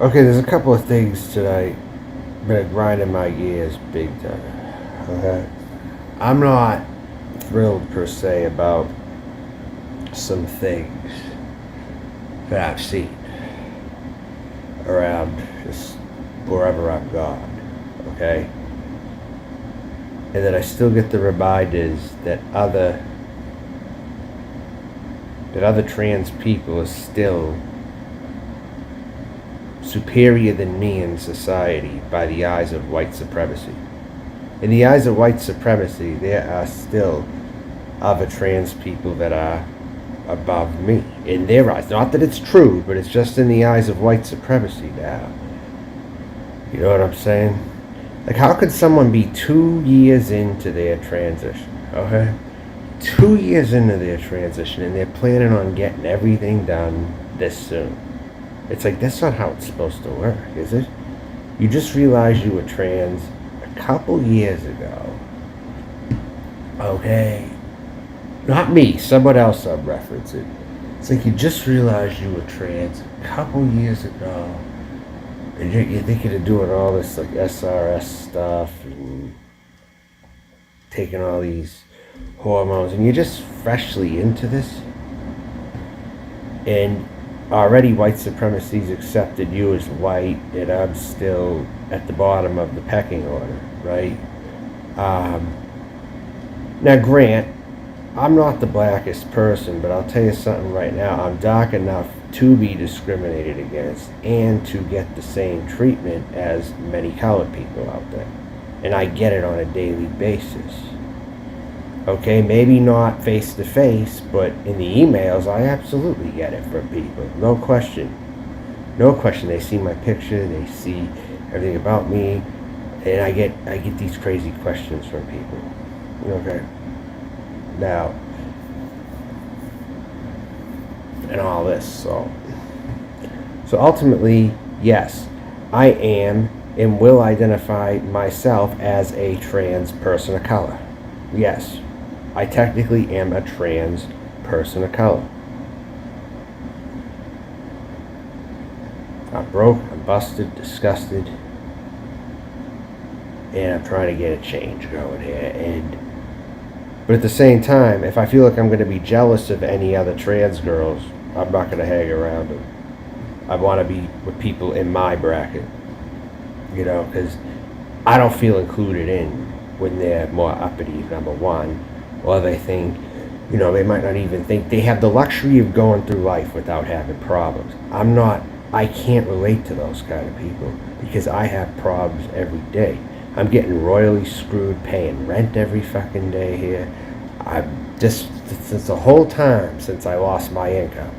Okay, there's a couple of things tonight that are grinding my gears big time. Okay? I'm not thrilled per se about some things that I've seen around just wherever I've gone. Okay? And that I still get the reminders that other trans people are still superior than me in society by the eyes of white supremacy. In the eyes of white supremacy, there are still other trans people that are above me. In their eyes. Not that it's true, but it's just in the eyes of white supremacy now. You know what I'm saying? Like, how could someone be 2 years into their transition, okay? 2 years into their transition, and they're planning on getting everything done this soon. It's like, that's not how it's supposed to work, is it? You just realized you were trans a couple years ago. Okay? Not me, someone else I'm referencing. It's like you just realized you were trans a couple years ago. And you're thinking of doing all this like SRS stuff and taking all these hormones, and you're just freshly into this. And already white supremacy's accepted you as white, and I'm still at the bottom of the pecking order, right? Now, grant, I'm not the blackest person, but I'll tell you something right now. I'm dark enough to be discriminated against and to get the same treatment as many colored people out there. And I get it on a daily basis. Okay, maybe not face to face, but in the emails, I absolutely get it from people. No question. No question. They see my picture, they see everything about me, and I get these crazy questions from people. Okay. Now, and all this, so ultimately, yes, I am and will identify myself as a trans person of color. Yes, I technically am a trans person of color. I'm broke, I'm busted, disgusted, and I'm trying to get a change going here. But at the same time, if I feel like I'm going to be jealous of any other trans girls, I'm not going to hang around them. I want to be with people in my bracket, you know, because I don't feel included in when they're more uppity, number one, or they think, you know, they might not even think they have the luxury of going through life without having problems. I can't relate to those kind of people because I have problems every day. I'm getting royally screwed, paying rent every fucking day here. I'm just, since the whole time since I lost my income,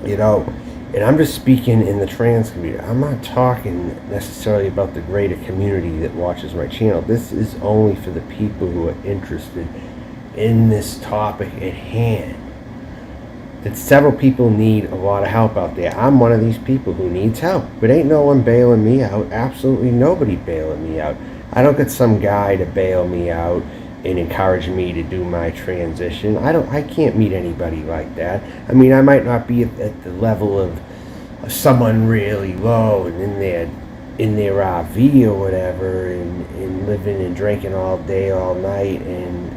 you know, and I'm just speaking in the trans community. I'm not talking necessarily about the greater community that watches my channel. This is only for the people who are interested in this topic at hand. That several people need a lot of help out there. I'm one of these people who needs help, but ain't no one bailing me out. Absolutely nobody bailing me out. I don't get some guy to bail me out and encourage me to do my transition. I can't meet anybody like that. I mean, I might not be at the level of someone really low and in their RV or whatever, and living and drinking all day, all night, and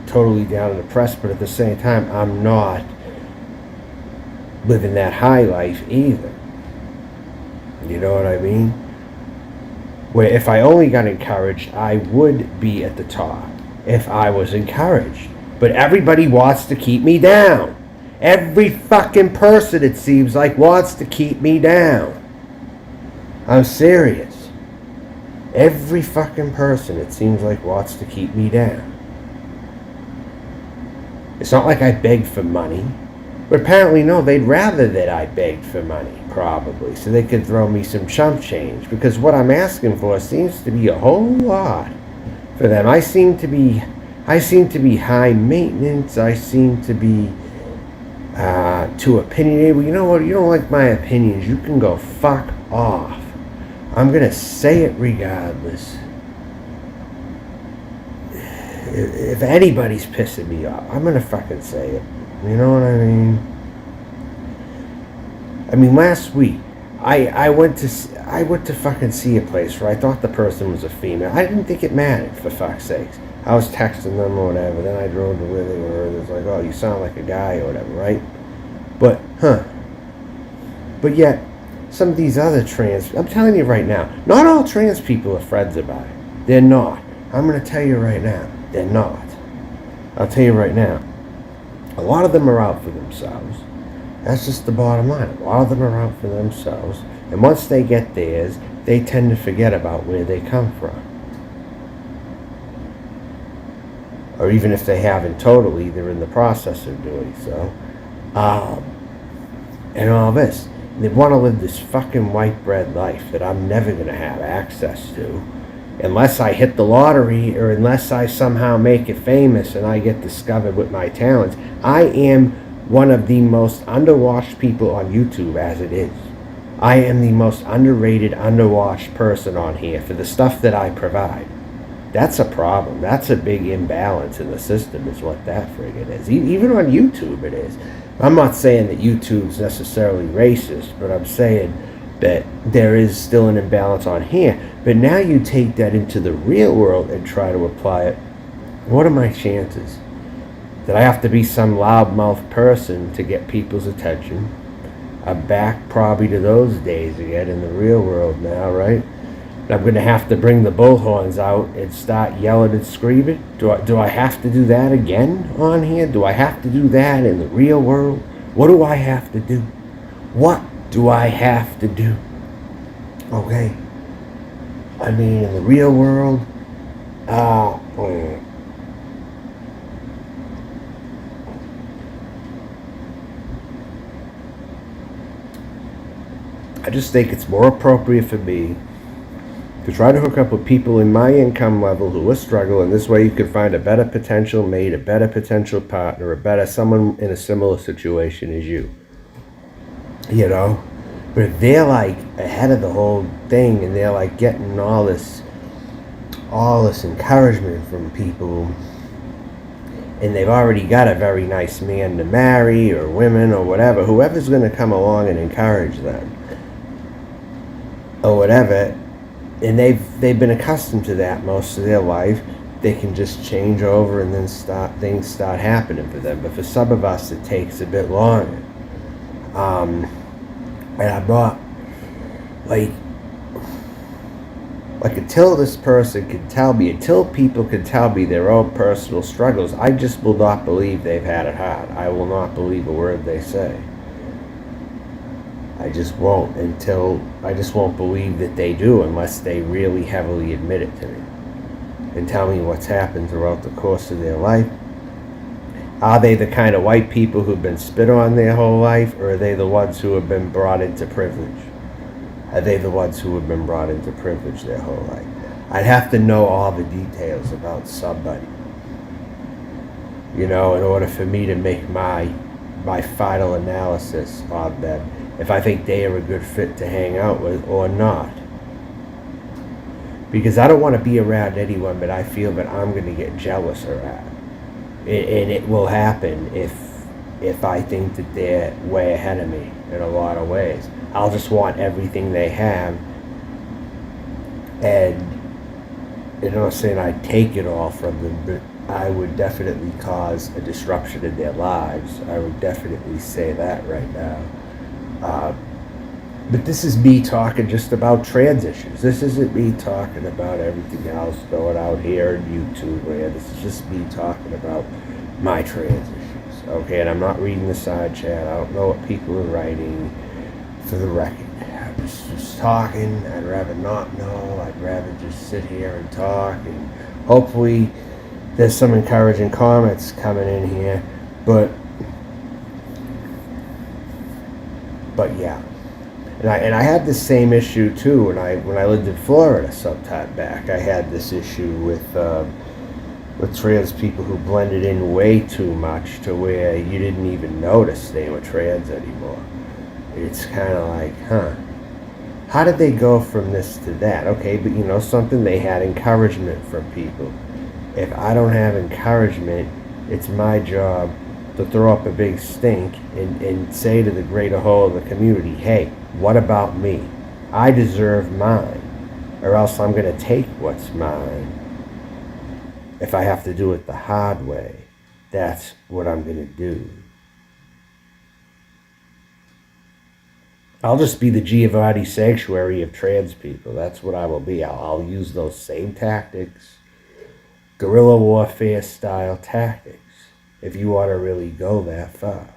totally down and depressed. But at the same time, I'm not living that high life either. You know what I mean? Where if I only got encouraged, I would be at the top if I was encouraged. But everybody wants to keep me down. Every fucking person, it seems like, wants to keep me down. I'm serious. Every fucking person, it seems like, wants to keep me down. It's not like I begged for money. But apparently, no, they'd rather that I begged for money, probably, so they could throw me some chump change. Because what I'm asking for seems to be a whole lot for them. I seem to be high maintenance. I seem to be too opinionated. Well, you know what? You don't like my opinions. You can go fuck off. I'm gonna say it regardless. If anybody's pissing me off, I'm gonna fucking say it. You know what I mean? Last week, I went to fucking see a place where I thought the person was a female. I didn't think it mattered, for fuck's sakes. I was texting them or whatever. Then I drove to where they were. It was like, oh, you sound like a guy or whatever, right? But yet, some of these other trans, I'm telling you right now, not all trans people are friends about it. They're not. I'm going to tell you right now, they're not. I'll tell you right now, a lot of them are out for themselves. That's just the bottom line. A lot of them are out for themselves. And once they get theirs, they tend to forget about where they come from. Or even if they haven't totally, they're in the process of doing so. And all this. They want to live this fucking white bread life that I'm never going to have access to. Unless I hit the lottery, or unless I somehow make it famous and I get discovered with my talents. I am one of the most underwatched people on YouTube as it is. I am the most underrated, underwatched person on here for the stuff that I provide. That's a problem. That's a big imbalance in the system is what that friggin' is. Even on YouTube it is. I'm not saying that YouTube's necessarily racist, but I'm saying that there is still an imbalance on here. But now you take that into the real world and try to apply it. What are my chances? That I have to be some loudmouth person to get people's attention? I'm back probably to those days again in the real world now, right? I'm going to have to bring the bullhorns out and start yelling and screaming? Do I have to do that again on here? Do I have to do that in the real world? What do I have to do? What do I have to do? Okay. I mean, in the real world, I just think it's more appropriate for me to try to hook up with people in my income level who are struggling. This way you can find a better potential mate, a better potential partner, someone in a similar situation as you. You know? But if they're like ahead of the whole thing and they're like getting all this encouragement from people, and they've already got a very nice man to marry, or women, or whatever, whoever's going to come along and encourage them, or whatever, and they've been accustomed to that most of their life, they can just change over and then things start happening for them. But for some of us, it takes a bit longer. And I'm not, like until this person can tell me, until people can tell me their own personal struggles, I just will not believe they've had it hard. I will not believe a word they say. I just won't believe that they do unless they really heavily admit it to me and tell me what's happened throughout the course of their life. Are they the kind of white people who've been spit on their whole life, or are they the ones who have been brought into privilege? Are they the ones who have been brought into privilege their whole life? I'd have to know all the details about somebody, you know, in order for me to make my final analysis of them, if I think they are a good fit to hang out with or not. Because I don't want to be around anyone that I feel that I'm going to get jealous around. And it will happen if I think that they're way ahead of me in a lot of ways. I'll just want everything they have. And I'm not saying I'd take it all from them, but I would definitely cause a disruption in their lives. I would definitely say that right now. But this is me talking just about trans issues. This isn't me talking about everything else going out here on YouTube, man. This is just me talking about my trans issues, okay? And I'm not reading the side chat. I don't know what people are writing, for the record. I'm just talking. I'd rather not know. I'd rather just sit here and talk, and hopefully there's some encouraging comments coming in here. But yeah. And I had the same issue too when I lived in Florida some time back. I had this issue with trans people who blended in way too much to where you didn't even notice they were trans anymore. It's kind of like, how did they go from this to that? Okay, but you know something, they had encouragement from people. If I don't have encouragement, it's my job to throw up a big stink and say to the greater whole of the community, hey, what about me? I deserve mine, or else I'm going to take what's mine. If I have to do it the hard way, that's what I'm going to do. I'll just be the Giovanni sanctuary of trans people. That's what I will be. I'll use those same tactics, guerrilla warfare style tactics, if you want to really go that far.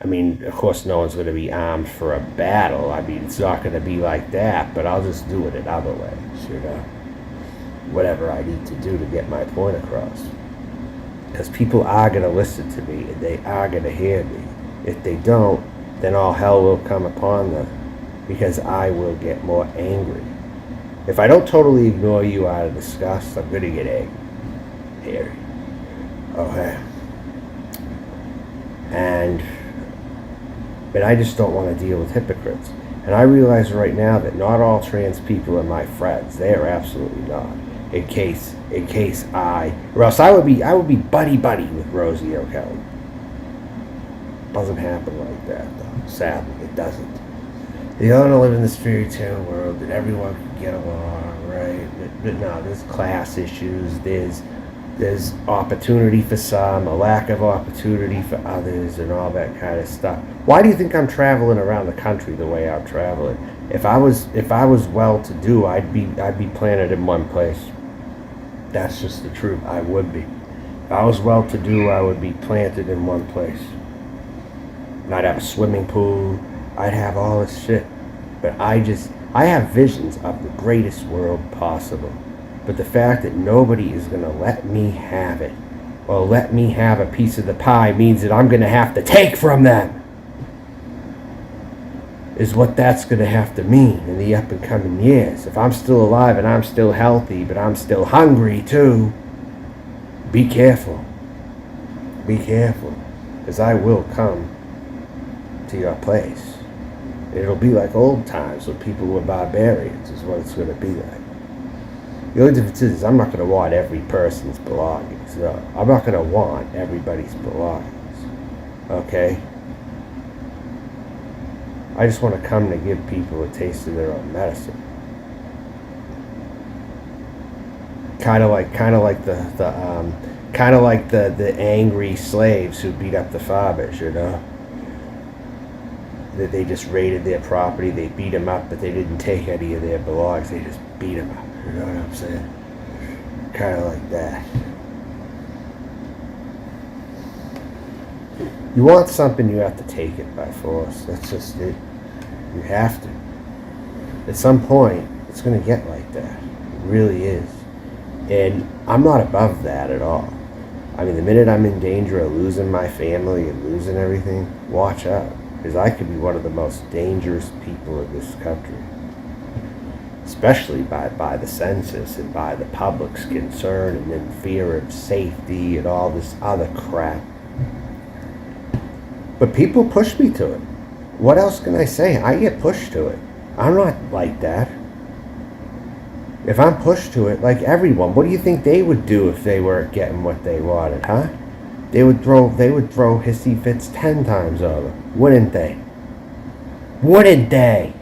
I mean, of course, no one's going to be armed for a battle. I mean, it's not going to be like that, but I'll just do it in other ways, you know. Whatever I need to do to get my point across. Because people are going to listen to me, and they are going to hear me. If they don't, then all hell will come upon them, because I will get more angry. If I don't totally ignore you out of disgust, I'm going to get angry. Here. Okay. And I just don't want to deal with hypocrites. And I realize right now that not all trans people are my friends. They are absolutely not. In case or else I would be buddy with Rosie O'Kelly. Doesn't happen like that, though. Sadly, it doesn't. You don't live in this fairy tale world that everyone can get along, right? But no, there's class issues. There's opportunity for some, a lack of opportunity for others, and all that kind of stuff. Why do you think I'm traveling around the country the way I'm traveling? If I was well-to-do, I'd be planted in one place. That's just the truth. I would be. If I was well-to-do, I would be planted in one place. And I'd have a swimming pool. I'd have all this shit. But I have visions of the greatest world possible. But the fact that nobody is going to let me have it, or let me have a piece of the pie, means that I'm going to have to take from them. Is what that's going to have to mean in the up and coming years. If I'm still alive and I'm still healthy, but I'm still hungry too, be careful. Be careful. Because I will come to your place. It'll be like old times when people were barbarians, is what it's going to be like. The only difference is I'm not going to want every person's belongings. No, I'm not going to want everybody's belongings. Okay? I just want to come to give people a taste of their own medicine. Kind of like the angry slaves who beat up the farmers, you know. That they just raided their property, they beat them up, but they didn't take any of their belongings. They just beat them up. You know what I'm saying? Kind of like that. You want something, you have to take it by force. That's just it. You have to. At some point, it's going to get like that. It really is. And I'm not above that at all. I mean, the minute I'm in danger of losing my family and losing everything, watch out. Because I could be one of the most dangerous people in this country. Especially by the census and by the public's concern and then fear of safety and all this other crap. But people push me to it. What else can I say? I get pushed to it. I'm not like that. If I'm pushed to it, like everyone, what do you think they would do if they weren't getting what they wanted, huh? They would throw hissy fits 10 times over. Wouldn't they? Wouldn't they?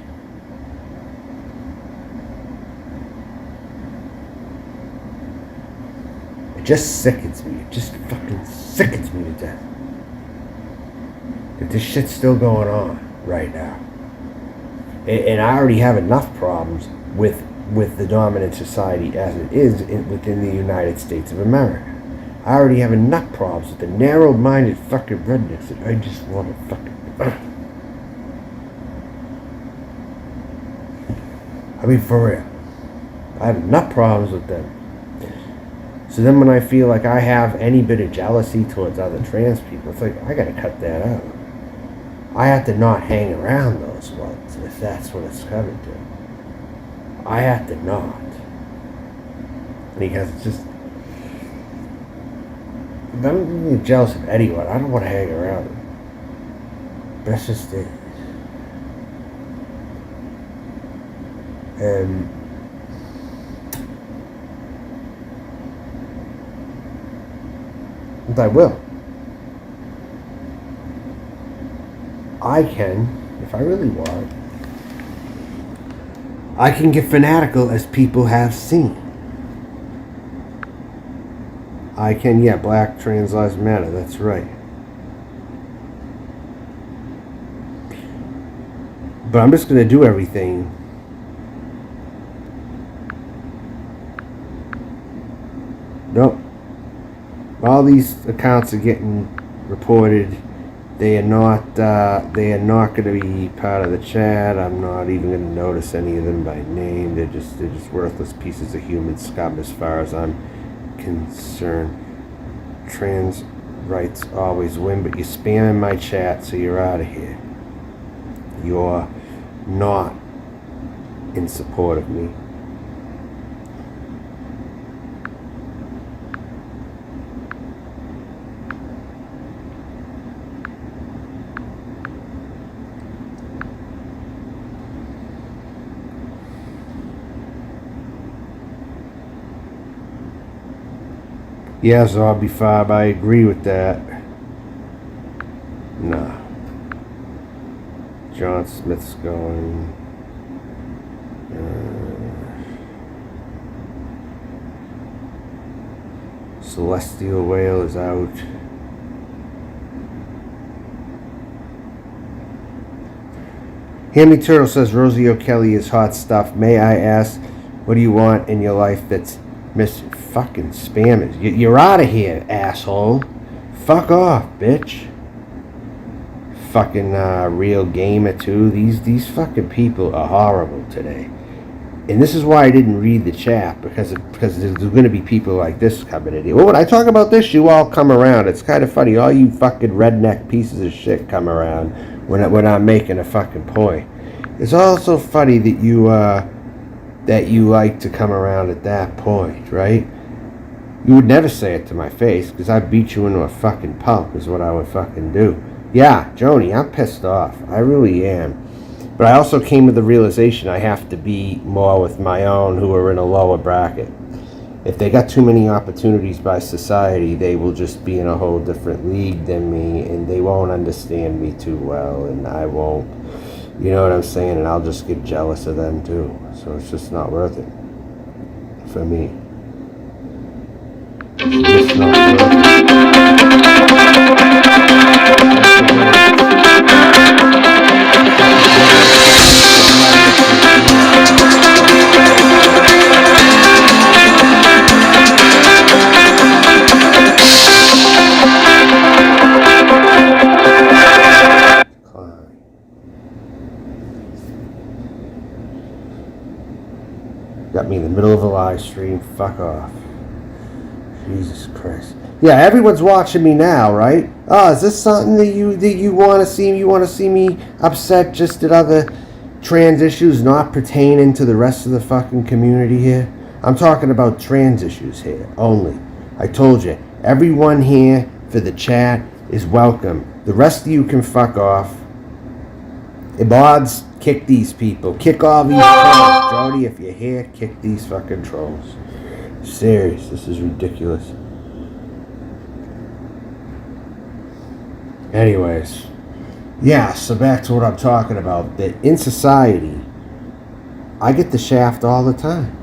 It just sickens me. It just fucking sickens me to death. That this shit's still going on right now. And I already have enough problems with the dominant society as it is within the United States of America. I already have enough problems with the narrow-minded fucking rednecks that I just want to fucking... I mean, for real. I have enough problems with them. So then when I feel like I have any bit of jealousy towards other trans people, it's like, I gotta cut that out. I have to not hang around those ones, if that's what it's coming to. I have to not. Because it's just... I don't get jealous of anyone. I don't want to hang around them. That's just it. And I will. I can, if I really want, I can get fanatical, as people have seen. I can, yeah, Black Trans Lives Matter, that's right. But I'm just going to do everything nope. All these accounts are getting reported. They are not going to be part of the chat. I'm not even going to notice any of them by name. They're just worthless pieces of human scum as far as I'm concerned. Trans rights always win, but you're spamming my chat, so you're out of here. You're not in support of me. Yeah, Zombie Fob, I agree with that. Nah. John Smith's going. Celestial Whale is out. Hammy Turtle says Rosie O'Kelly is hot stuff. May I ask, what do you want in your life that's missing? Fucking spammers. You're out of here, asshole. Fuck off, bitch. Fucking real gamer too. These fucking people are horrible today. And this is why I didn't read the chat, because there's going to be people like this coming in here. Well, when I talk about this, you all come around. It's kind of funny. All you fucking redneck pieces of shit come around when I'm making a fucking point. It's also funny that you like to come around at that point, right? You would never say it to my face, because I'd beat you into a fucking pulp is what I would fucking do. Yeah, Joni, I'm pissed off. I really am. But I also came to the realization I have to be more with my own who are in a lower bracket. If they got too many opportunities by society, they will just be in a whole different league than me, and they won't understand me too well, and I won't, you know what I'm saying, and I'll just get jealous of them too. So it's just not worth it for me. It's just not worth it. Got me in the middle of a live stream. Fuck off. Jesus Christ. Yeah, everyone's watching me now, right? Oh, is this something that you want to see? You want to see me upset just at other trans issues not pertaining to the rest of the fucking community here? I'm talking about trans issues here only. I told you, everyone here for the chat is welcome. The rest of you can fuck off. Mods, kick these people. Kick all these trolls. Jody, if you're here, kick these fucking trolls. Serious, this is ridiculous. Anyways, yeah, so back to what I'm talking about. That in society, I get the shaft all the time.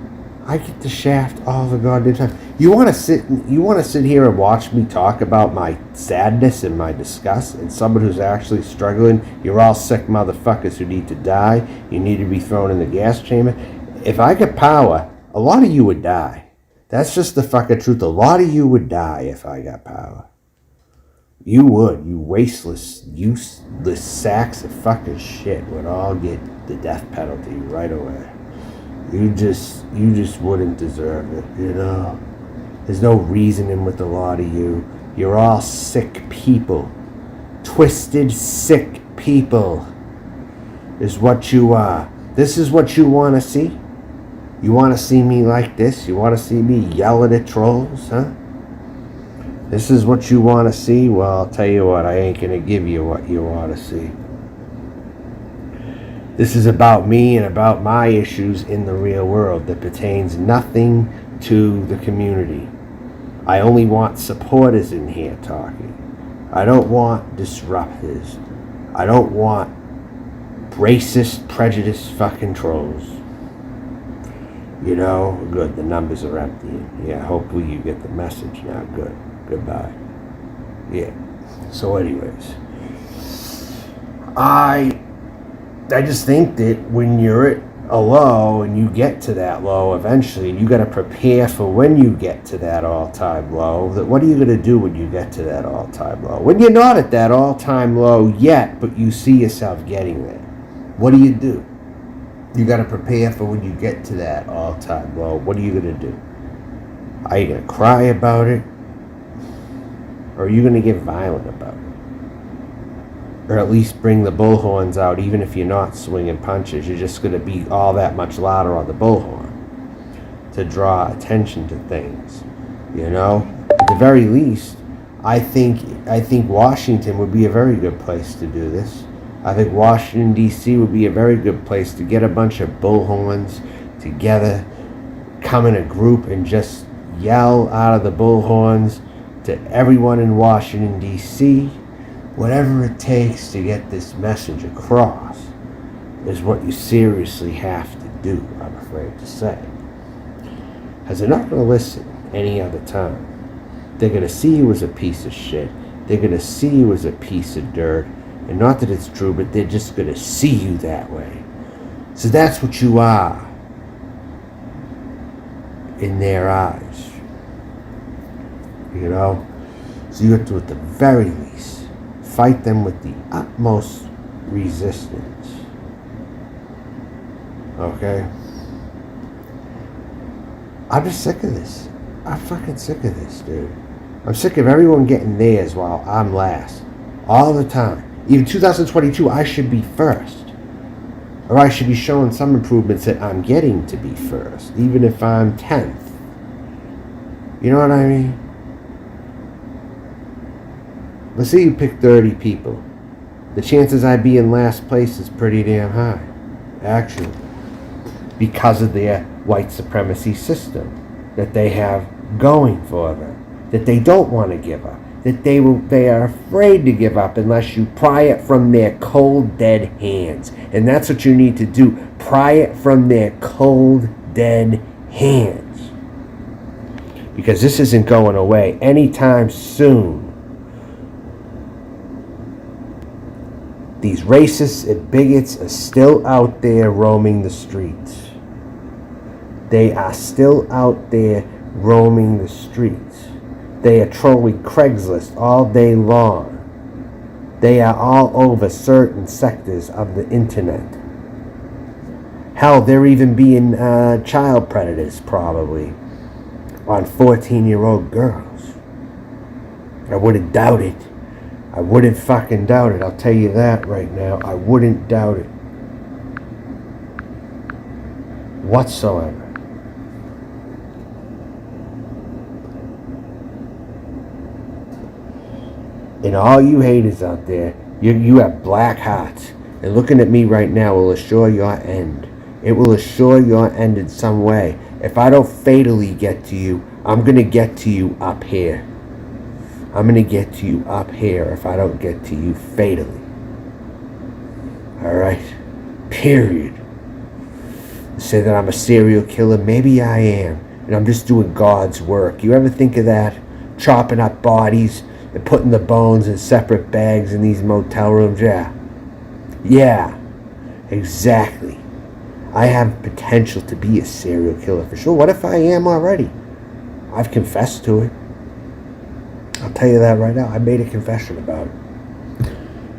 I get the shaft all the goddamn time. You want to sit here and watch me talk about my sadness and my disgust, and someone who's actually struggling? You're all sick motherfuckers who need to die. You need to be thrown in the gas chamber. If I get power, a lot of you would die. That's just the fucking truth. A lot of you would die if I got power. You would. You wasteless, useless sacks of fucking shit would all get the death penalty right away. You just wouldn't deserve it, you know? There's no reasoning with a lot of you. You're all sick people. Twisted, sick people is what you are. This is what you want to see? You want to see me like this? You want to see me yelling at trolls, huh? This is what you want to see? Well, I'll tell you what, I ain't going to give you what you want to see. This is about me and about my issues in the real world that pertains nothing to the community. I only want supporters in here talking. I don't want disruptors. I don't want racist, prejudiced fucking trolls. You know, good, the numbers are empty. Yeah, hopefully you get the message now. Good. Goodbye. Yeah. So anyways, I just think that when you're at a low and you get to that low eventually, you got to prepare for when you get to that all-time low. That what are you going to do when you get to that all-time low? When you're not at that all-time low yet, but you see yourself getting there, what do? You got to prepare for when you get to that all-time low. What are you going to do? Are you going to cry about it? Or are you going to get violent about it? Or at least bring the bullhorns out, even if you're not swinging punches. You're just going to be all that much louder on the bullhorn to draw attention to things, you know? At the very least, I think Washington would be a very good place to do this. I think Washington, D.C. would be a very good place to get a bunch of bullhorns together, come in a group and just yell out of the bullhorns to everyone in Washington, D.C., whatever it takes to get this message across is what you seriously have to do, I'm afraid to say. Because they're not going to listen any other time. They're going to see you as a piece of shit. They're going to see you as a piece of dirt. And not that it's true, but they're just going to see you that way. So that's what you are in their eyes. You know? So you have to, at the very least, fight them with the utmost resistance. Okay? I'm just sick of this. I'm fucking sick of this, dude. I'm sick of everyone getting theirs while I'm last. All the time. Even 2022, I should be first. Or I should be showing some improvements that I'm getting to be first. Even if I'm 10th. You know what I mean? Let's say you pick 30 people. The chances I'd be in last place is pretty damn high, actually, because of their white supremacy system that they have going for them, that they don't want to give up, that they are afraid to give up unless you pry it from their cold, dead hands. And that's what you need to do, pry it from their cold, dead hands. Because this isn't going away anytime soon. These racists and bigots are still out there roaming the streets. They are still out there roaming the streets. They are trolling Craigslist all day long. They are all over certain sectors of the internet. Hell, they're even being child predators, probably, on 14-year-old girls. I wouldn't doubt it. I wouldn't fucking doubt it. I'll tell you that right now. I wouldn't doubt it. Whatsoever. And all you haters out there, you have black hearts. And looking at me right now will assure your end. It will assure your end in some way. If I don't fatally get to you, I'm going to get to you up here. I'm going to get to you up here if I don't get to you fatally. Alright? Period. Say that I'm a serial killer. Maybe I am. And I'm just doing God's work. You ever think of that? Chopping up bodies and putting the bones in separate bags in these motel rooms? Yeah. Yeah. Exactly. I have potential to be a serial killer for sure. What if I am already? I've confessed to it. I'll tell you that right now. I made a confession about it.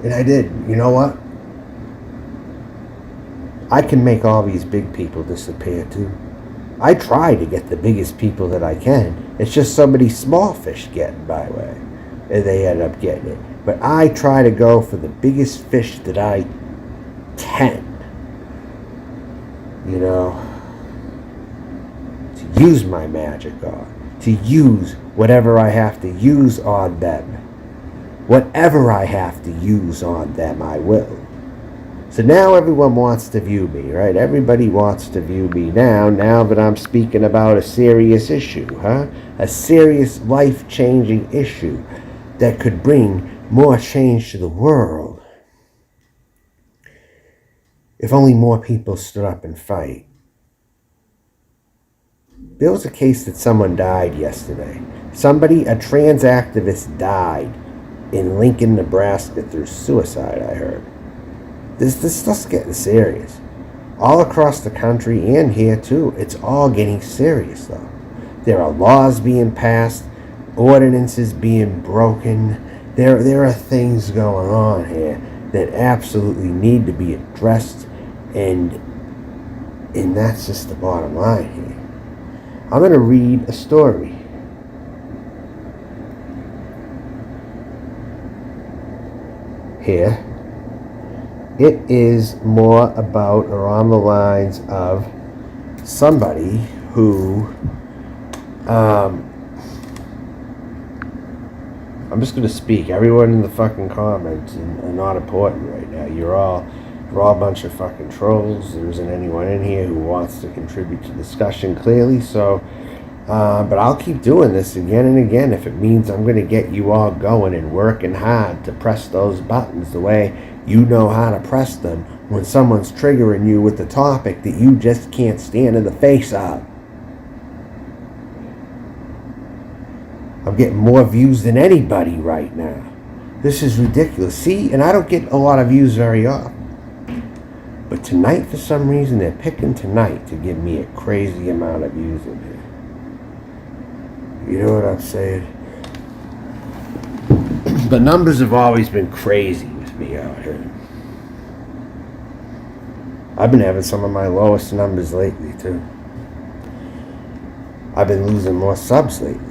And I did. You know what? I can make all these big people disappear too. I try to get the biggest people that I can. It's just so many small fish get in my way. And they end up getting it. But I try to go for the biggest fish that I can. You know? To use my magic on. To use whatever I have to use on them. Whatever I have to use on them, I will. So now everyone wants to view me, right? Everybody wants to view me now that I'm speaking about a serious issue, huh? A serious life-changing issue that could bring more change to the world. if only more people stood up and fight. There was a case that someone died yesterday. A trans activist died in Lincoln, Nebraska through suicide, I heard. This stuff's getting serious. All across the country and here too, it's all getting serious though. There are laws being passed, ordinances being broken. There are things going on here that absolutely need to be addressed, and that's just the bottom line here. I'm going to read a story. Here. It is more about or on the lines of somebody who, I'm just going to speak. Everyone in the fucking comments are not important right now. You're all a bunch of fucking trolls. There isn't anyone in here who wants to contribute to discussion clearly, so, but I'll keep doing this again and again if it means I'm going to get you all going and working hard to press those buttons the way you know how to press them when someone's triggering you with the topic that you just can't stand in the face of. I'm getting more views than anybody right now. This is ridiculous. See, and I don't get a lot of views very often. But tonight, for some reason, they're picking tonight to give me a crazy amount of views in here. You know what I'm saying? The numbers have always been crazy with me out here. I've been having some of my lowest numbers lately, too. I've been losing more subs lately.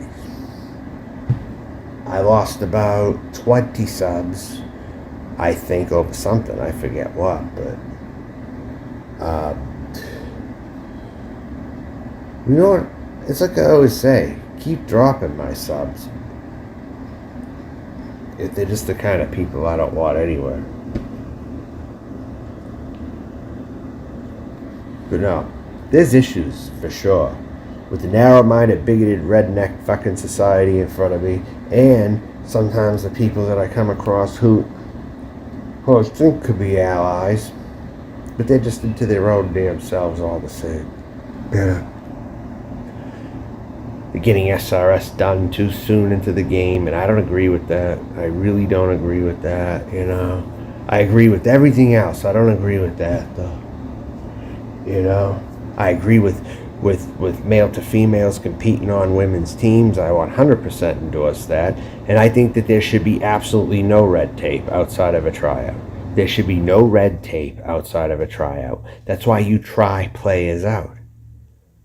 I lost about 20 subs, I think, over something. I forget what, but... you know what? It's like I always say, keep dropping my subs. If they're just the kind of people I don't want anywhere. But no, there's issues, for sure. With the narrow-minded, bigoted, redneck fucking society in front of me, and sometimes the people that I come across who I think could be allies, but they're just into their own damn selves all the same. Yeah. They're getting SRS done too soon into the game, and I don't agree with that. I really don't agree with that, you know. I agree with everything else. I don't agree with that, though. You know, I agree with male to females competing on women's teams. I 100% endorse that. And I think that there should be absolutely no red tape outside of a tryout. There should be no red tape outside of a tryout. That's why you try players out.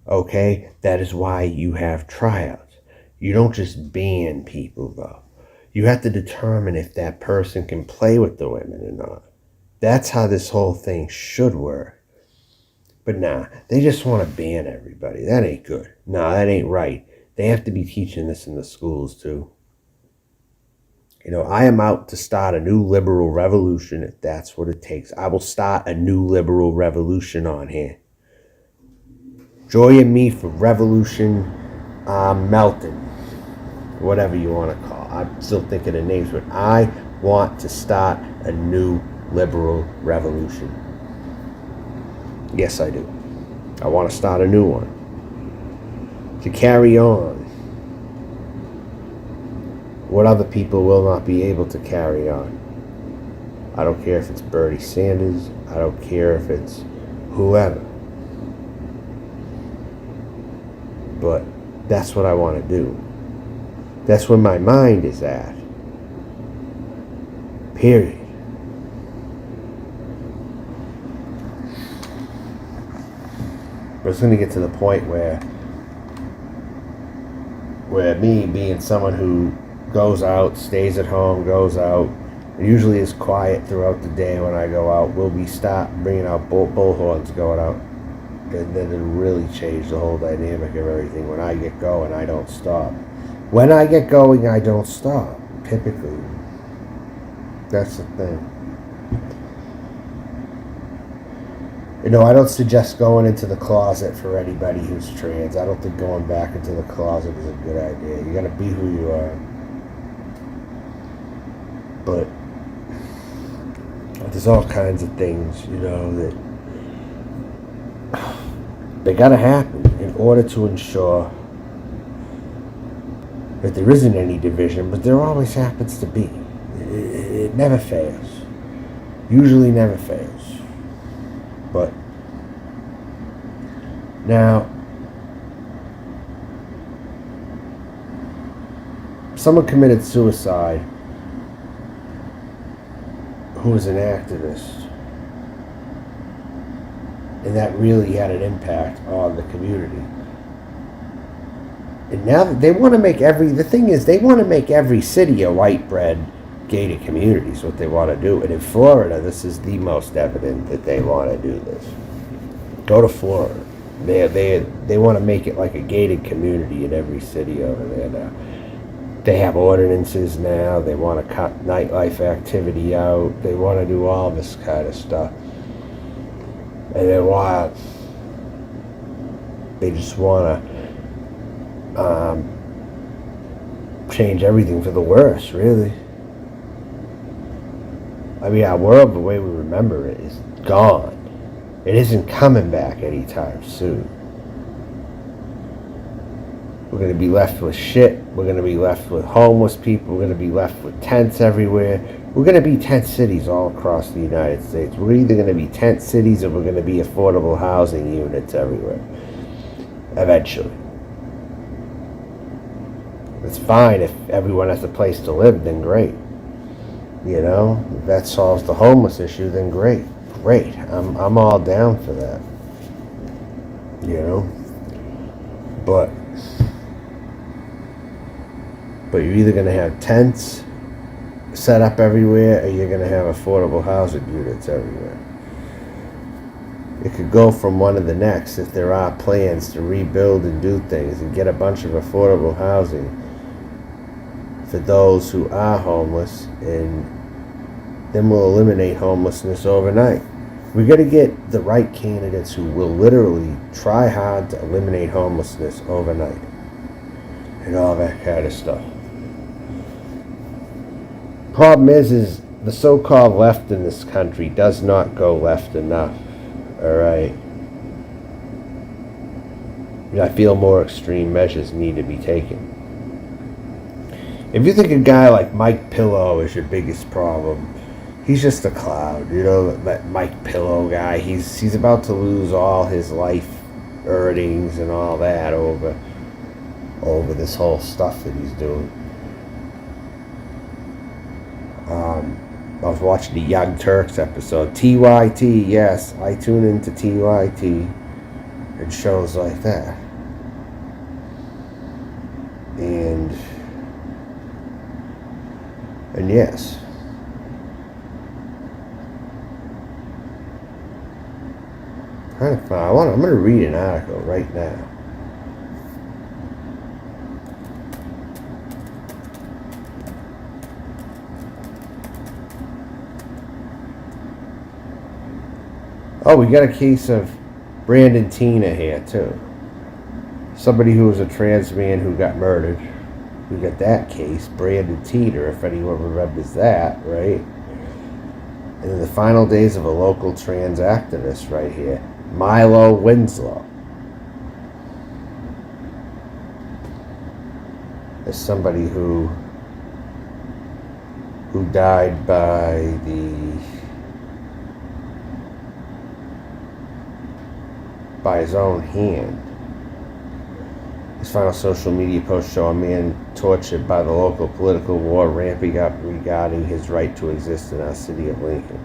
Okay? That is why you have tryouts. You don't just ban people, though. You have to determine if that person can play with the women or not. That's how this whole thing should work. But nah, they just want to ban everybody. That ain't good. Nah, that ain't right. They have to be teaching this in the schools too. You know, I am out to start a new liberal revolution if that's what it takes. I will start a new liberal revolution on here. Join me for Revolution Melton. Whatever you want to call it. I'm still thinking of names, but I want to start a new liberal revolution. Yes, I do. I want to start a new one. To carry on what other people will not be able to carry on. I don't care if it's Bernie Sanders. I don't care if it's whoever. But that's what I want to do. That's where my mind is at. Period. But it's going to get to the point where me being someone who goes out, stays at home, goes out, usually is quiet throughout the day when I go out, will be stopped bringing out bullhorns going out. And then it'll really change the whole dynamic of everything. When I get going, I don't stop. When I get going, I don't stop, typically. That's the thing. You know, I don't suggest going into the closet for anybody who's trans. I don't think going back into the closet is a good idea. You gotta be who you are. But there's all kinds of things, you know, that They gotta happen in order to ensure that there isn't any division, but there always happens to be. It never fails. Usually never fails. But now, someone committed suicide who was an activist, and that really had an impact on the community. And now they want to make the thing is, they want to make every city a white bread gated community is what they want to do. And in Florida, this is the most evident that they want to do this. Go to Florida. They want to make it like a gated community in every city over there now. They have ordinances now. They want to cut nightlife activity out. They want to do all this kind of stuff. And they just want to change everything for the worse, really. I mean, our world, the way we remember it, is gone. It isn't coming back anytime soon. We're going to be left with shit. We're going to be left with homeless people. We're going to be left with tents everywhere. We're going to be tent cities all across the United States. We're either going to be tent cities or we're going to be affordable housing units everywhere. Eventually. It's fine if everyone has a place to live, then great. You know, if that solves the homeless issue, then great. Great. I'm all down for that. You know? But you're either going to have tents set up everywhere or you're going to have affordable housing units everywhere. It could go from one to the next if there are plans to rebuild and do things and get a bunch of affordable housing for those who are homeless, and then we'll eliminate homelessness overnight. We got to get the right candidates who will literally try hard to eliminate homelessness overnight and all that kind of stuff. Problem is the so-called left in this country does not go left enough. All right. I feel more extreme measures need to be taken. If you think a guy like Mike Pillow is your biggest problem, he's just a clown. You know, that Mike Pillow guy, he's about to lose all his life earnings and all that over this whole stuff that he's doing. I was watching the Young Turks episode. TYT, yes, I tune into TYT and shows like that. And yes. I'm going to read an article right now. Oh, we got a case of Brandon Tina here, too. Somebody who was a trans man who got murdered. We got that case, Brandon Tina, if anyone remembers that, right? And in the final days of a local trans activist right here, Milo Winslow. There's somebody who died by his own hand. His final social media post show a man tortured by the local political war ramping up regarding his right to exist in our city of Lincoln.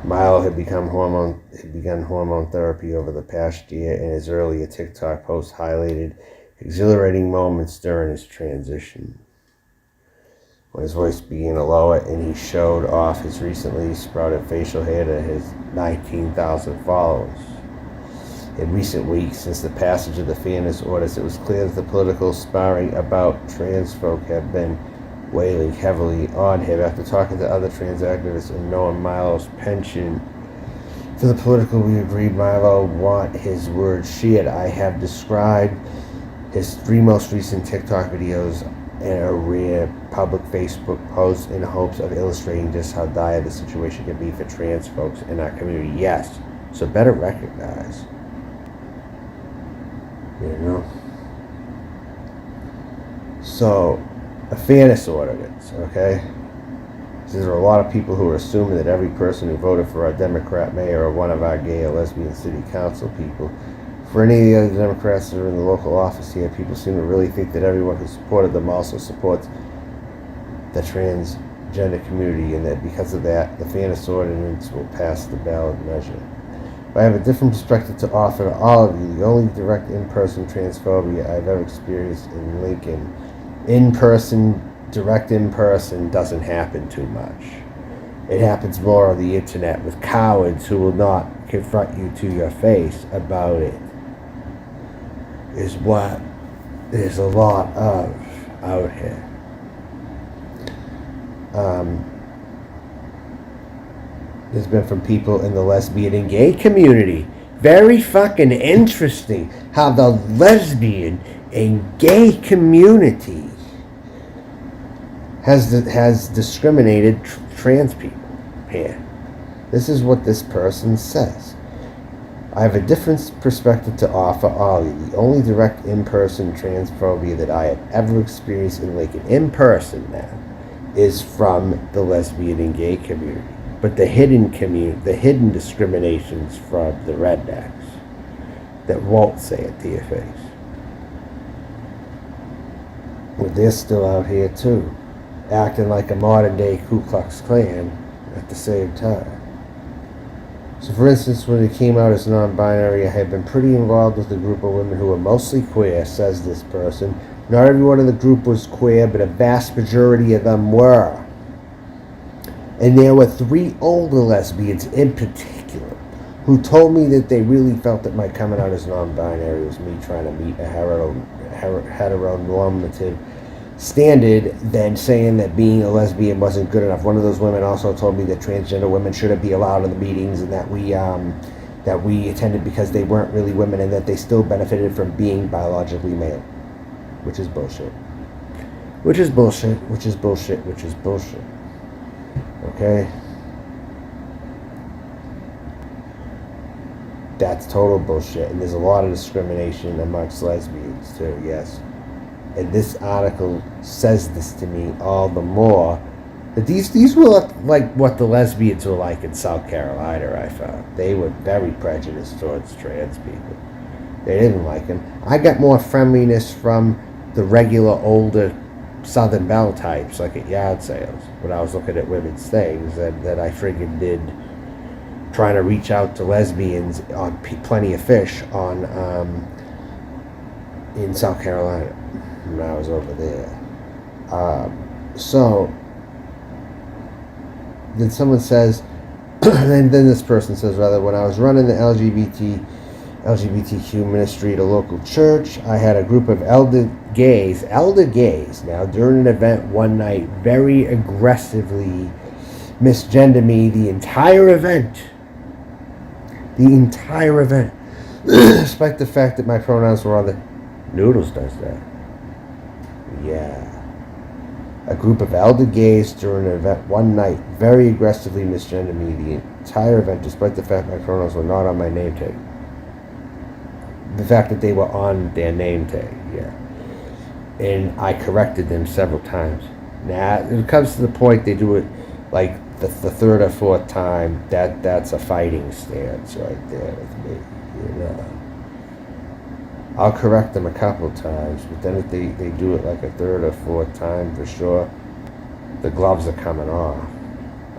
Milo had begun hormone therapy over the past year, and his earlier TikTok post highlighted exhilarating moments during his transition. When his voice began to lower and he showed off his recently sprouted facial hair to his 19,000 followers. In recent weeks, since the passage of the fairness orders, it was clear that the political sparring about trans folk had been weighing heavily on him. After talking to other trans activists and knowing Milo's penchant for the political, we agreed Milo want his words shared. I have described his 3 most recent TikTok videos and a rare public Facebook post in hopes of illustrating just how dire the situation can be for trans folks in our community. Yes, so better recognize. You know? So, a fairness ordinance, okay? There are a lot of people who are assuming that every person who voted for our Democrat mayor or one of our gay or lesbian city council people, for any of the other Democrats that are in the local office here, people seem to really think that everyone who supported them also supports the transgender community, and that because of that, the fairness ordinance will pass the ballot measure. But I have a different perspective to offer to all of you. The only direct in-person transphobia I've ever experienced in Lincoln, direct in-person doesn't happen too much. It happens more on the internet with cowards who will not confront you to your face about it, is what there's a lot of out here. There's been from people in the lesbian and gay community. Very fucking interesting how the lesbian and gay community has discriminated trans people here. This is what this person says. I have a different perspective to offer all of you. The only direct in-person transphobia that I have ever experienced in Lincoln, in person now, is from the lesbian and gay community. But the hidden discriminations from the rednecks that won't say it to your face. Well, they're still out here too, acting like a modern day Ku Klux Klan at the same time. So for instance, when it came out as non-binary, I had been pretty involved with a group of women who were mostly queer, says this person. Not everyone in the group was queer, but a vast majority of them were. And there were 3 older lesbians in particular who told me that they really felt that my coming out as non-binary was me trying to meet a heteronormative standard than saying that being a lesbian wasn't good enough. One of those women also told me that transgender women shouldn't be allowed in the meetings, and that we attended because they weren't really women, and that they still benefited from being biologically male, which is bullshit. Which is bullshit. Okay? That's total bullshit, and there's a lot of discrimination amongst lesbians too, yes. And this article says this to me all the more, that these were like what the lesbians were like in South Carolina, I found. They were very prejudiced towards trans people. They didn't like them. I got more friendliness from the regular older Southern Belle types, like at yard sales, when I was looking at women's things, that I friggin' did trying to reach out to lesbians on Plenty of Fish on in South Carolina when I was over there. So then someone says, and then this person says, rather, when I was running the LGBTQ ministry at a local church, I had a group of elder gays now, during an event one night, very aggressively misgender me the entire event, despite the fact that my pronouns were on the... Noodles does that. Yeah. A group of elder gays during an event one night very aggressively misgendered me the entire event, despite the fact my pronouns were not on my name tag. The fact that they were on their name tag, yeah. And I corrected them several times. Now, it comes to the point they do it like the 3rd or 4th time, that's a fighting stance right there with me, you know. I'll correct them a couple times, but then if they do it like a 3rd or 4th time for sure, the gloves are coming off.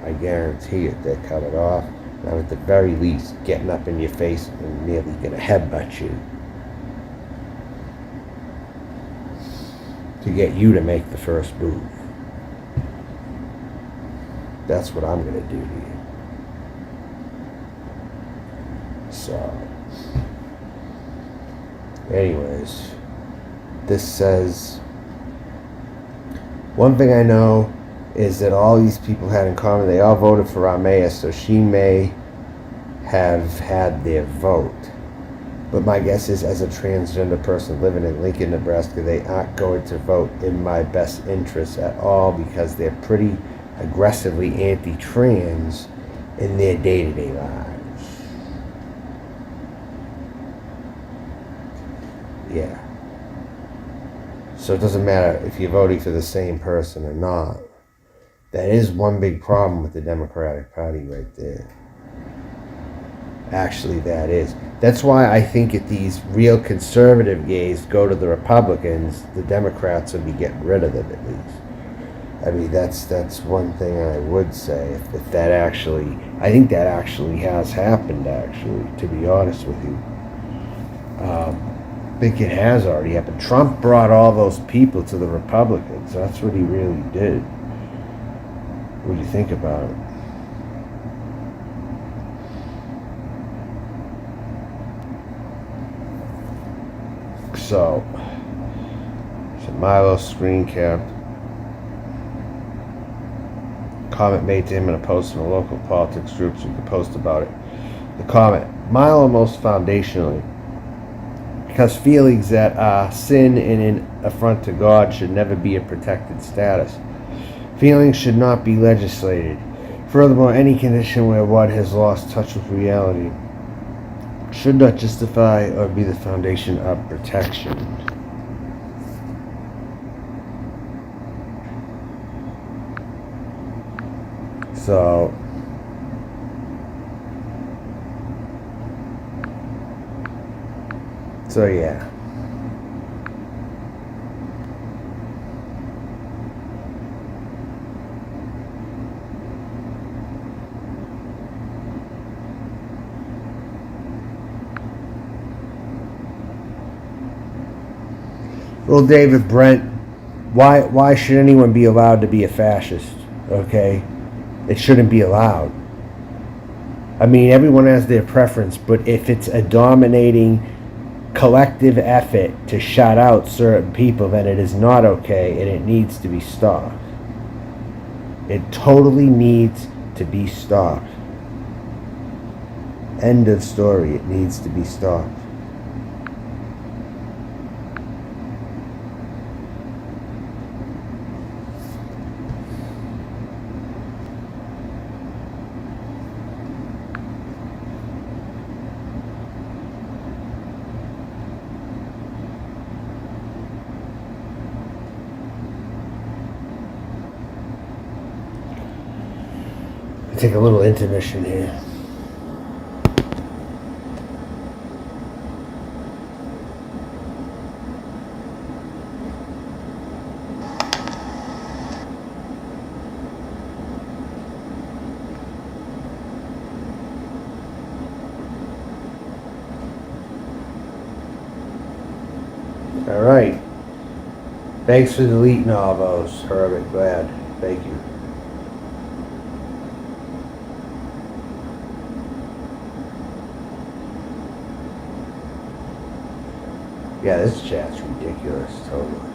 I guarantee it, they're coming off. Now, at the very least, getting up in your face and nearly gonna headbutt you to get you to make the first move. That's what I'm gonna do to you. So, anyways, this says, one thing I know is that all these people had in common, they all voted for our mayor, so she may have had their vote. But my guess is, as a transgender person living in Lincoln, Nebraska, they aren't going to vote in my best interests at all, because they're pretty aggressively anti-trans in their day-to-day lives. Yeah. So it doesn't matter if you're voting for the same person or not. That is one big problem with the Democratic Party right there. Actually, that is. That's why I think if these real conservative gays go to the Republicans, the Democrats would be getting rid of them at least. I mean, that's one thing I would say. If that actually, I think that actually has happened, actually, to be honest with you. I think it has already happened. Trump brought all those people to the Republicans. That's what he really did. What do you think about it? So Milo screen capped. Comment made to him in a post in a local politics group, so you can post about it. The comment: Milo most foundationally, because feelings that are sin and an affront to God should never be a protected status. Feelings should not be legislated. Furthermore, any condition where one has lost touch with reality should not justify or be the foundation of protection. So yeah. Well, David Brent, why should anyone be allowed to be a fascist? Okay? It shouldn't be allowed. I mean, everyone has their preference, but if it's a dominating collective effort to shut out certain people, then it is not okay and it needs to be stopped. It totally needs to be stopped. End of story. It needs to be stopped. Take a little intermission here. All right. Thanks for deleting all those, Herbert. Glad. Thank you. Yeah, this chat's ridiculous, totally.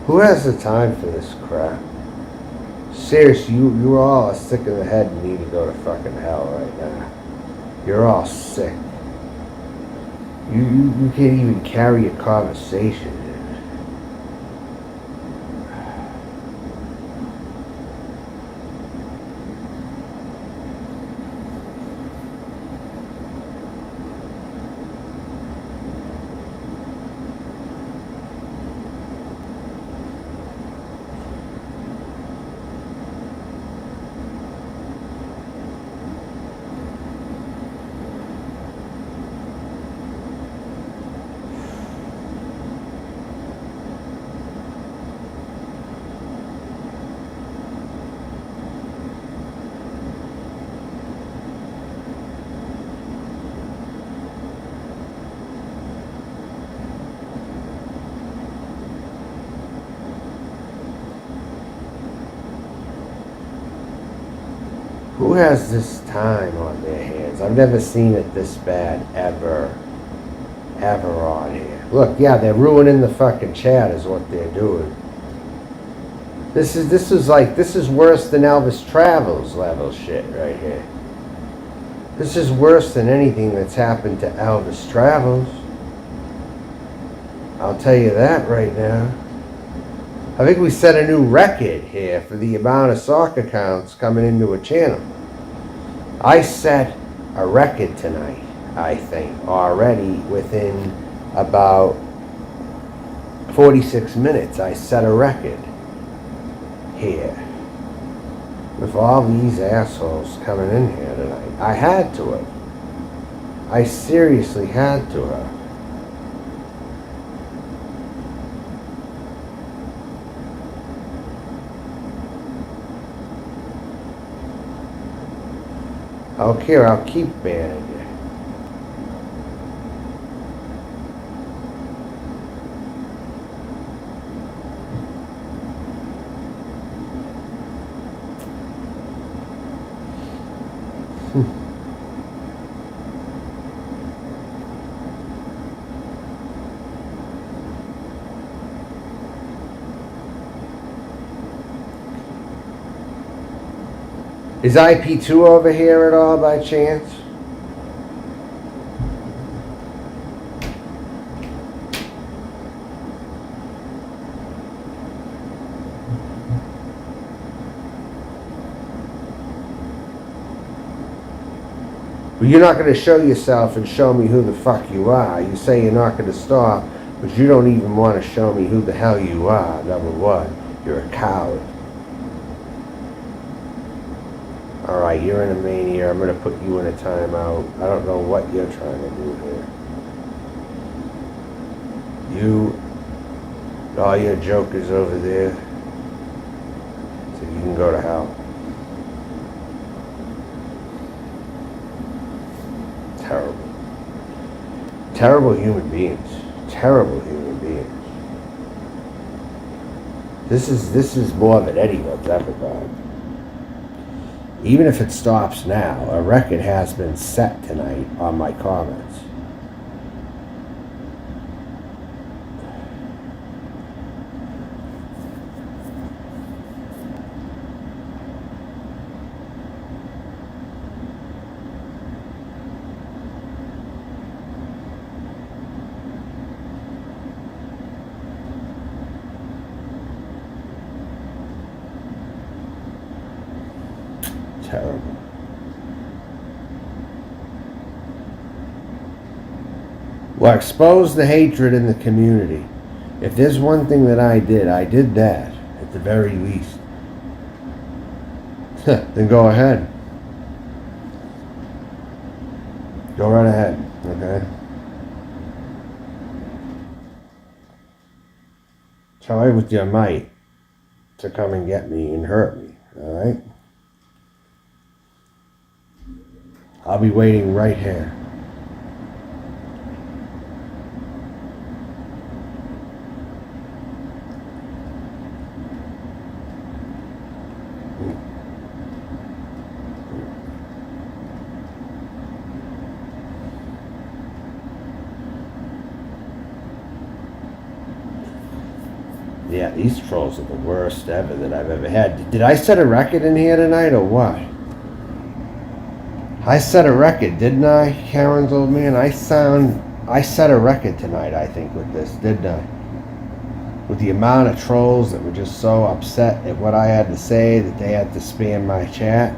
Who has the time for this crap? Seriously, you all are sick in the head and need to go to fucking hell right now. You're all sick. You can't even carry a conversation. Who has this time on their hands? I've never seen it this bad ever on here. Look, yeah, they're ruining the fucking chat is what they're doing. This is worse than Elvis Travels level shit right here. This is worse than anything that's happened to Elvis Travels. I'll tell you that right now. I think we set a new record here for the amount of soccer accounts coming into a channel. I set a record tonight, I think, already within about 46 minutes. I set a record here with all these assholes coming in here tonight. I had to have. I seriously had to have. Okay, I'll keep banning you. Is IP2 over here at all by chance? Well, you're not going to show yourself and show me who the fuck you are. You say you're not going to stop, but you don't even want to show me who the hell you are, number one. You're a coward. Alright, you're in a mania. I'm going to put you in a timeout. I don't know what you're trying to do here. All your jokers over there. So you can go to hell. Terrible. Terrible human beings. Terrible human beings. This is more than anyone's ever done. Even if it stops now, a record has been set tonight on my comments. Terrible. Well, expose the hatred in the community. If there's one thing that I did that at the very least. Then go ahead. Go right ahead, okay? Try with your might to come and get me and hurt me, alright? I'll be waiting right here. Yeah, these trolls are the worst ever that I've ever had. Did I set a record in here tonight or what? I set a record, didn't I, Karen's old man? I set a record tonight, I think, with this, didn't I? With the amount of trolls that were just so upset at what I had to say that they had to spam my chat.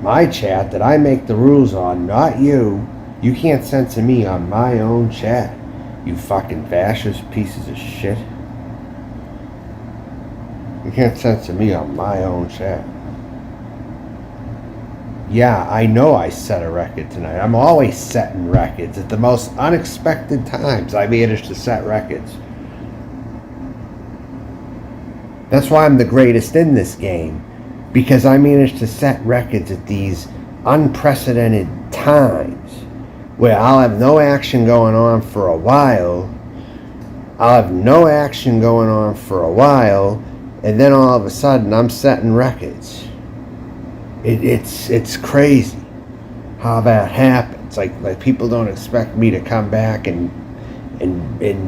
My chat that I make the rules on, not you. You can't censor me on my own chat, you fucking fascist pieces of shit. You can't censor me on my own chat. Yeah, I know I set a record tonight. I'm always setting records. At the most unexpected times, I manage to set records. That's why I'm the greatest in this game. Because I manage to set records at these unprecedented times. Where I'll have no action going on for a while. And then all of a sudden, I'm setting records. It's crazy how that happens. Like people don't expect me to come back and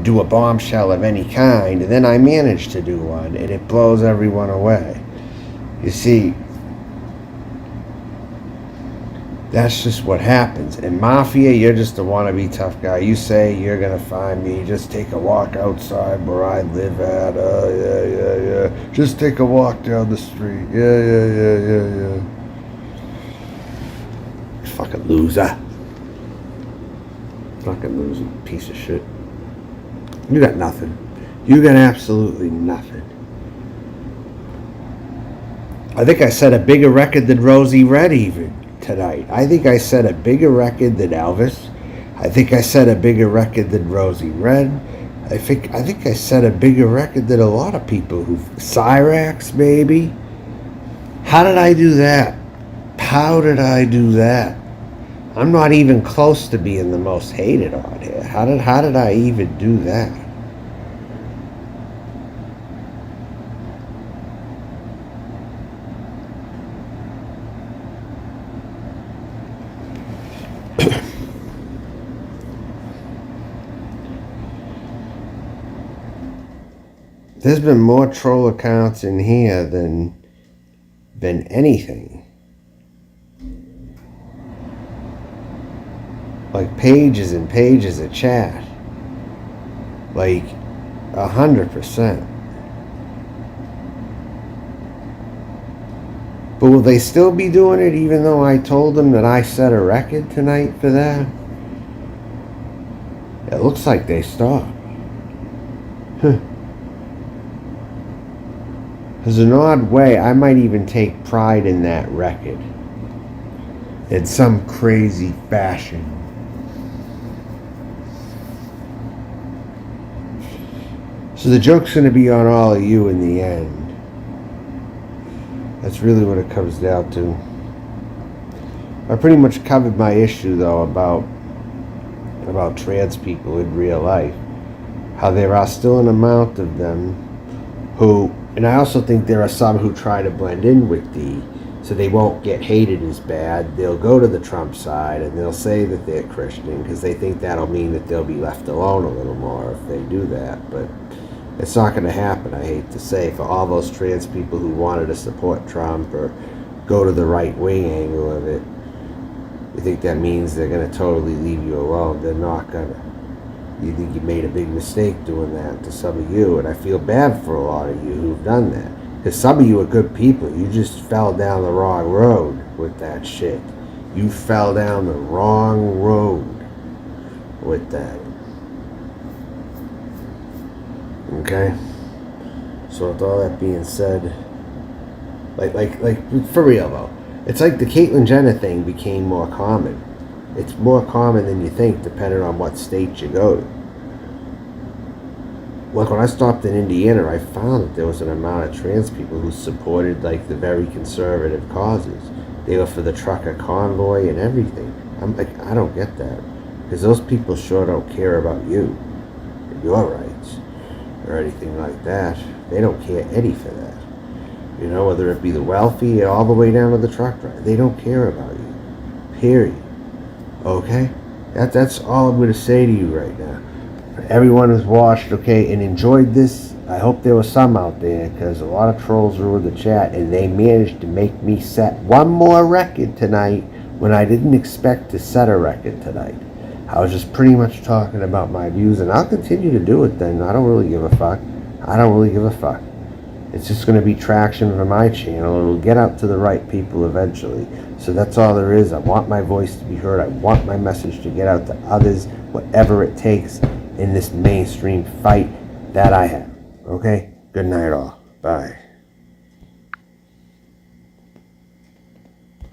do a bombshell of any kind, and then I manage to do one, and it blows everyone away. You see, that's just what happens. In Mafia, you're just a wannabe tough guy. You say you're gonna find me. Just take a walk outside where I live at. Yeah. Just take a walk down the street. Yeah. Fucking loser. Fucking loser, piece of shit. You got nothing. You got absolutely nothing. I think I set a bigger record than Rosie Red even tonight. I think I set a bigger record than Elvis. I think I set a bigger record than Rosie Red. I think I set a bigger record than a lot of people who Cyrax maybe. How did I do that? How did I do that? I'm not even close to being the most hated on here. How did I even do that? There's been more troll accounts in here than anything. Like pages and pages of chat. Like 100%. But will they still be doing it even though I told them that I set a record tonight for that? It looks like they stopped. There's an odd way, I might even take pride in that record. In some crazy fashion. So the joke's going to be on all of you in the end. That's really what it comes down to. I pretty much covered my issue though about trans people in real life. How there are still an amount of them who, and I also think there are some who try to blend in with so they won't get hated as bad. They'll go to the Trump side and they'll say that they're Christian because they think that'll mean that they'll be left alone a little more if they do that. But it's not going to happen, I hate to say, for all those trans people who wanted to support Trump or go to the right-wing angle of it. You think that means they're going to totally leave you alone? They're not going to. You think you made a big mistake doing that to some of you, and I feel bad for a lot of you who've done that. Because some of you are good people. You just fell down the wrong road with that shit. You fell down the wrong road with that. Okay? So with all that being said, like for real though, it's like the Caitlyn Jenner thing became more common. It's more common than you think, depending on what state you go to. Like when I stopped in Indiana, I found that there was an amount of trans people who supported like the very conservative causes. They were for the trucker convoy and everything. I'm like, I don't get that, because those people sure don't care about you, your rights, or anything like that. They don't care any for that. You know, whether it be the wealthy all the way down to the truck driver, they don't care about you. Period. Okay? That's all I'm going to say to you right now. Everyone has watched, okay, and enjoyed this. I hope there was some out there, because a lot of trolls were in the chat, and they managed to make me set one more record tonight when I didn't expect to set a record tonight. I was just pretty much talking about my views, and I'll continue to do it then. I don't really give a fuck. I don't really give a fuck. It's just going to be traction for my channel. It'll get out to the right people eventually. So that's all there is. I want my voice to be heard. I want my message to get out to others, whatever it takes in this mainstream fight that I have. Okay? Good night all. Bye.